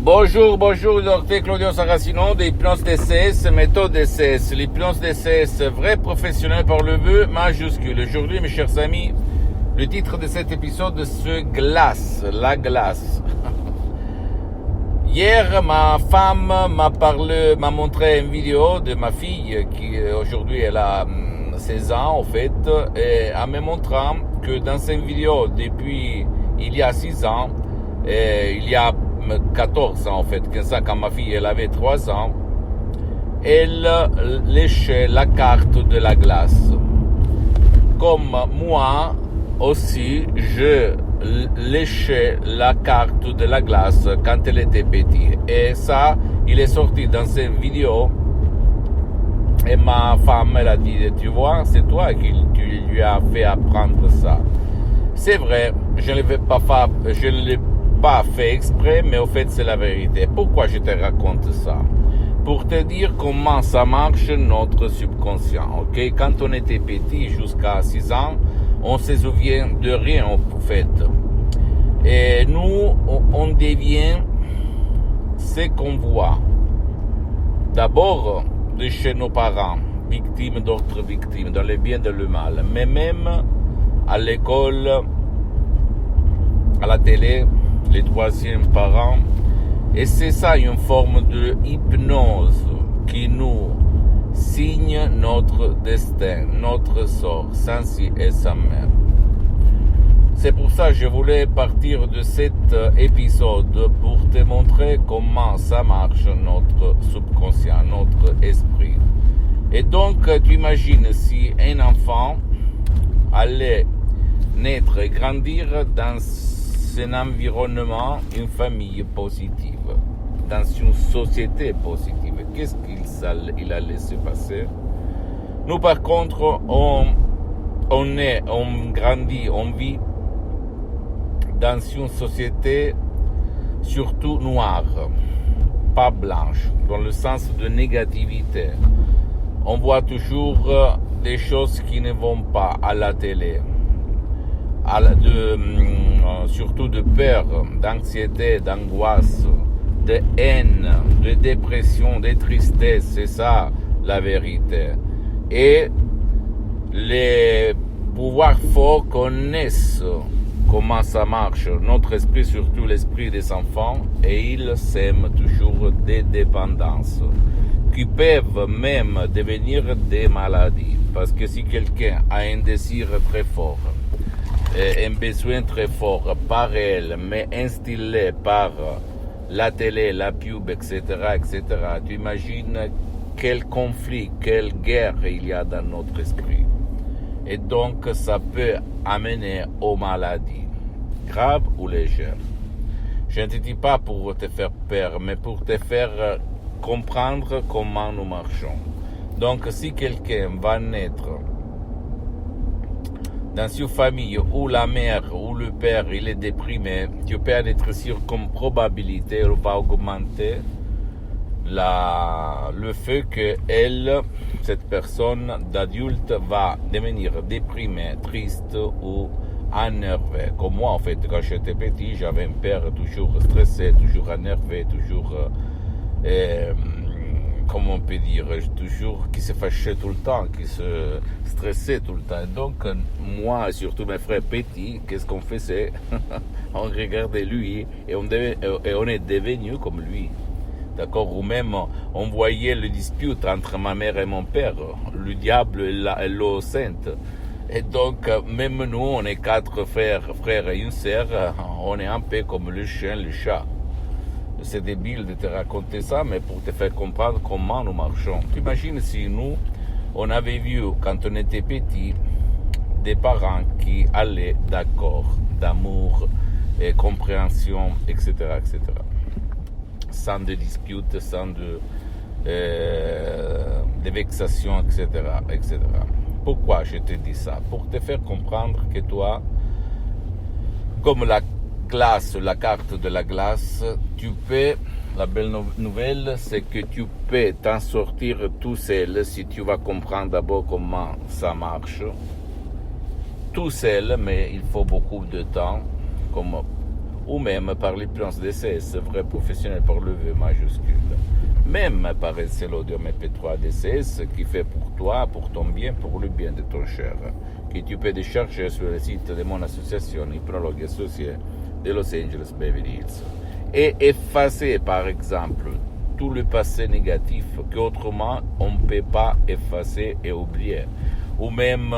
Bonjour, docteur Claudio Saracino de Hypnose DCS, méthode DCS. L'hypnose DCS, vrai professionnel par le vœu majuscule. Aujourd'hui, mes chers amis, le titre de cet épisode se glace, la glace. Hier, ma femme m'a montré une vidéo de ma fille qui aujourd'hui elle a 16 ans en fait, et en me montrant que dans cette vidéo, depuis il y a 6 ans, et il y a 14 ans en fait, 15 ans quand ma fille elle avait 3 ans, elle léchait la carte de la glace. Comme moi aussi, je léchais la carte de la glace quand elle était petite. Et ça, il est sorti dans cette vidéo. Et ma femme, elle a dit, tu vois, c'est toi qui lui as fait apprendre ça. C'est vrai, je ne l'ai pas fait exprès, mais au fait, c'est la vérité. Pourquoi je te raconte ça? Pour te dire comment ça marche notre subconscient, ok? Quand on était petit, jusqu'à 6 ans, on se souvient de rien, en fait. Et nous, on devient ce qu'on voit. D'abord, de chez nos parents, victimes d'autres victimes, dans le bien et dans le mal. Mais même à l'école, à la télé, les troisièmes parents. Et c'est ça une forme de hypnose qui nous signe notre destin, notre sort, sans si et sans même. C'est pour ça que je voulais partir de cet épisode pour te montrer comment ça marche notre subconscient, notre esprit. Et donc, tu imagines si un enfant allait naître et grandir dans un environnement, une famille positive, dans une société positive. Qu'est-ce qu'il allait se passer? Nous, par contre, on grandit, on vit dans une société surtout noire, pas blanche, dans le sens de négativité. On voit toujours des choses qui ne vont pas à la télé, surtout de peur, d'anxiété, d'angoisse, de haine, de dépression, de tristesse, c'est ça la vérité. Et les pouvoirs forts connaissent comment ça marche, notre esprit, surtout l'esprit des enfants, et ils sèment toujours des dépendances qui peuvent même devenir des maladies. Parce que si quelqu'un a un désir très fort, un besoin très fort par elle, mais instillé par la télé, la pub, etc., tu imagines quel conflit, quelle guerre il y a dans notre esprit. Et donc, ça peut amener aux maladies, graves ou légères. Je ne te dis pas pour te faire peur, mais pour te faire comprendre comment nous marchons. Donc, si quelqu'un va naître dans une famille où la mère ou le père il est déprimé, tu peux être sûr comme probabilité va augmenter le fait que cette personne d'adulte va devenir déprimée, triste ou énervée. Comme moi en fait, quand j'étais petit, j'avais un père toujours stressé, toujours énervé, toujours comment on peut dire, toujours qui se fâchait tout le temps, qui se stressait tout le temps. Donc, moi, et surtout mes frères petits, qu'est-ce qu'on faisait? On regardait lui et on est devenu comme lui. D'accord? Ou même, on voyait le dispute entre ma mère et mon père, le diable et l'eau sainte. Et donc, même nous, on est 4 frères et une sœur, on est un peu comme le chien, le chat. C'est débile de te raconter ça, mais pour te faire comprendre comment nous marchons. Tu imagines si nous, on avait vu, quand on était petit, des parents qui allaient d'accord, d'amour, et compréhension, etc., etc. Sans de disputes, sans de vexations, etc., etc. Pourquoi je te dis ça? Pour te faire comprendre que toi, comme la glace, la carte de la glace, la belle nouvelle, c'est que tu peux t'en sortir tout seul si tu vas comprendre d'abord comment ça marche. Tout seul, mais il faut beaucoup de temps, comme ou même par l'hypnose DCS, vrai professionnel par le V majuscule. Même par l'audio MP3 DCS qui fait pour toi, pour ton bien, pour le bien de ton cher, que tu peux décharger sur le site de mon association Hypnologue Associés de Los Angeles Beverly Hills. Et effacer par exemple tout le passé négatif qu'autrement on ne peut pas effacer et oublier, ou même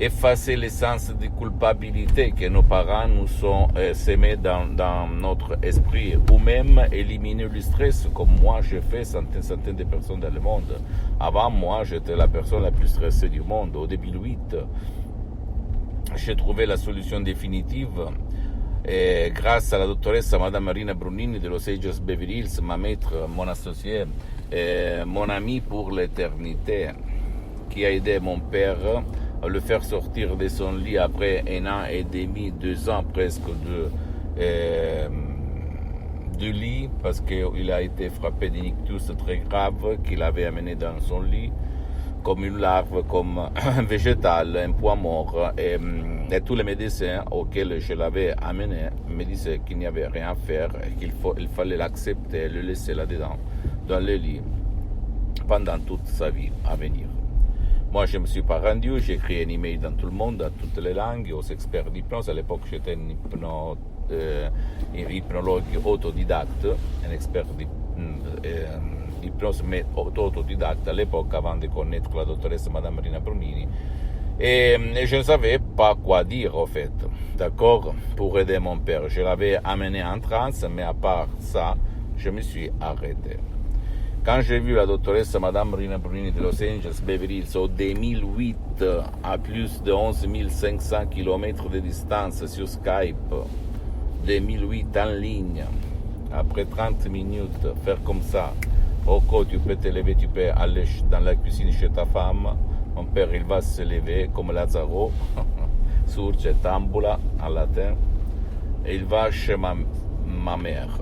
effacer le sens de culpabilité que nos parents nous ont semé dans notre esprit, ou même éliminer le stress comme moi j'ai fait centaines de personnes dans le monde. Avant moi j'étais la personne la plus stressée du monde. Au 2008 j'ai trouvé la solution définitive. Et grâce à la doctoresse Madame Marina Brunini de Los Angeles Beverly Hills, ma maître, mon associé, mon ami pour l'éternité, qui a aidé mon père à le faire sortir de son lit après 1 an et demi, 2 ans presque du lit, parce qu'il a été frappé d'un ictus très grave qu'il avait amené dans son lit, comme une larve, comme un végétal, un poids mort. Et tous les médecins auxquels je l'avais amené me disaient qu'il n'y avait rien à faire, qu'il fallait l'accepter, le laisser là-dedans, dans le lit, pendant toute sa vie à venir. Moi, je ne me suis pas rendu, j'ai écrit un email dans tout le monde, dans toutes les langues, aux experts d'hypnose. À l'époque, j'étais un hypnologue autodidacte, un expert d'hypnose, mais autodidacte à l'époque, avant de connaître la doctoresse Madame Marina Brunini. Et je ne savais pas quoi dire, en fait, d'accord, pour aider mon père. Je l'avais amené en transe, mais à part ça, je me suis arrêté. Quand j'ai vu la doctoresse Madame Marina Brunini de Los Angeles Beverly Hills au 2008, à plus de 11 500 km de distance sur Skype, 2008 en ligne, après 30 minutes, faire comme ça, ok, tu peux te lever, tu peux aller dans la cuisine chez ta femme, mon père il va se lever comme Lazzaro, surge tambula en latin, et il va chez ma mère.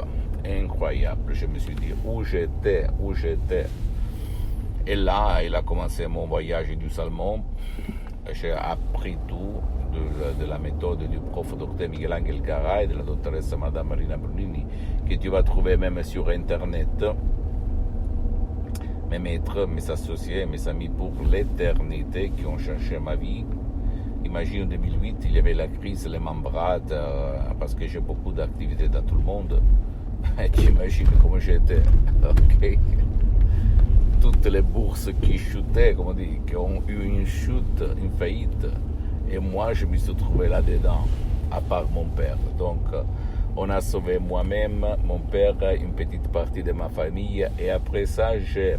Incroyable, je me suis dit où j'étais. Et là, il a commencé mon voyage du salmon. J'ai appris tout de la méthode du prof Dr Miguel Angel Garay et de la doctoresse Madame Marina Brunini, que tu vas trouver même sur Internet. Mes maîtres, mes associés, mes amis pour l'éternité qui ont changé ma vie. Imagine en 2008, il y avait la crise, les membrades, parce que j'ai beaucoup d'activités dans tout le monde. Et tu imagines comment j'étais, ok. Toutes les bourses qui chutaient, comme on dit, qui ont eu une chute, une faillite. Et moi, je me suis trouvé là-dedans, à part mon père. Donc, on a sauvé moi-même, mon père, une petite partie de ma famille. Et après ça, j'ai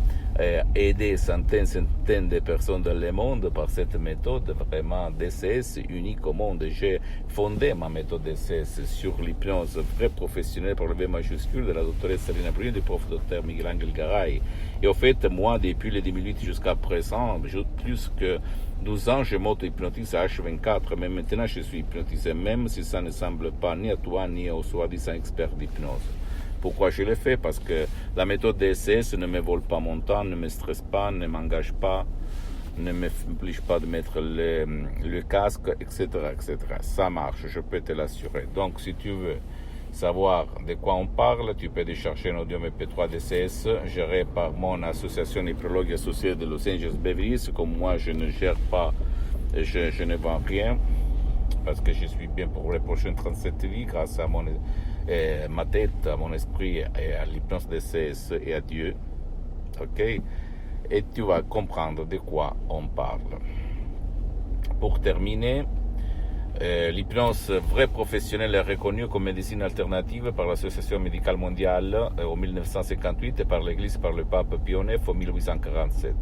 aidé centaines de personnes dans le monde par cette méthode vraiment DCS unique au monde. J'ai fondé ma méthode DCS sur l'hypnose vrai professionnelle par le V majuscule de la doctoresse Marina Brunini, du prof Dr Miguel Angel Garay. Et au fait, moi, depuis le 2008 jusqu'à présent, plus que 12 ans, je m'auto-hypnotise à H24, mais maintenant je suis hypnotisé, même si ça ne semble pas ni à toi ni aux soi-disant experts d'hypnose. Pourquoi je le fais? Parce que la méthode DSS ne me vole pas mon temps, ne me stresse pas, ne m'engage pas, ne m'oblige pas de mettre le casque, etc., etc. Ça marche, je peux te l'assurer. Donc, si tu veux savoir de quoi on parle, tu peux décharger un audio MP3 DCS géré par mon association Hypnologue Associée de Los Angeles Beverly Hills. Comme moi, je ne gère pas, je ne vends rien, parce que je suis bien pour les prochaines 37 vies grâce à ma tête, à mon esprit et à l'hypnose DCS et à Dieu. Ok? Et tu vas comprendre de quoi on parle. Pour terminer, l'hypnose vraie professionnelle est reconnue comme médecine alternative par l'Association médicale mondiale en 1958 et par l'Église par le pape Pie IX en 1847.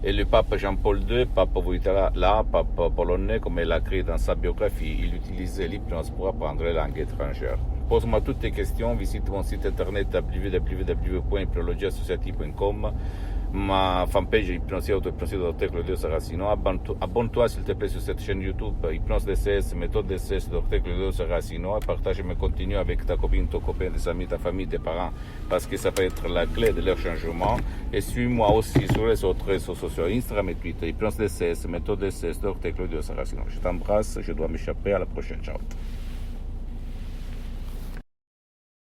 Et le pape Jean-Paul II, pape Wojtyła, pape polonais, comme il a écrit dans sa biographie, il utilisait l'hypnose pour apprendre les langues étrangères. Pose-moi toutes tes questions, visite mon site internet www.hypnologieassociative.com, ma fanpage Hypnosie Auto-Hypnosie Dr Claudio Saracino. Abonne-toi s'il te plaît sur cette chaîne YouTube Hypnose DCS, méthode DCS Dr Claudio Saracino, et partage mes contenus avec ta copine, ton copain, tes amis, ta famille, tes parents, parce que ça peut être la clé de leur changement. Et suis-moi aussi sur les autres réseaux sociaux, Instagram et Twitter, Hypnose DCS, méthode DCS Dr Claudio Saracino. Je t'embrasse, je dois m'échapper, à la prochaine, ciao.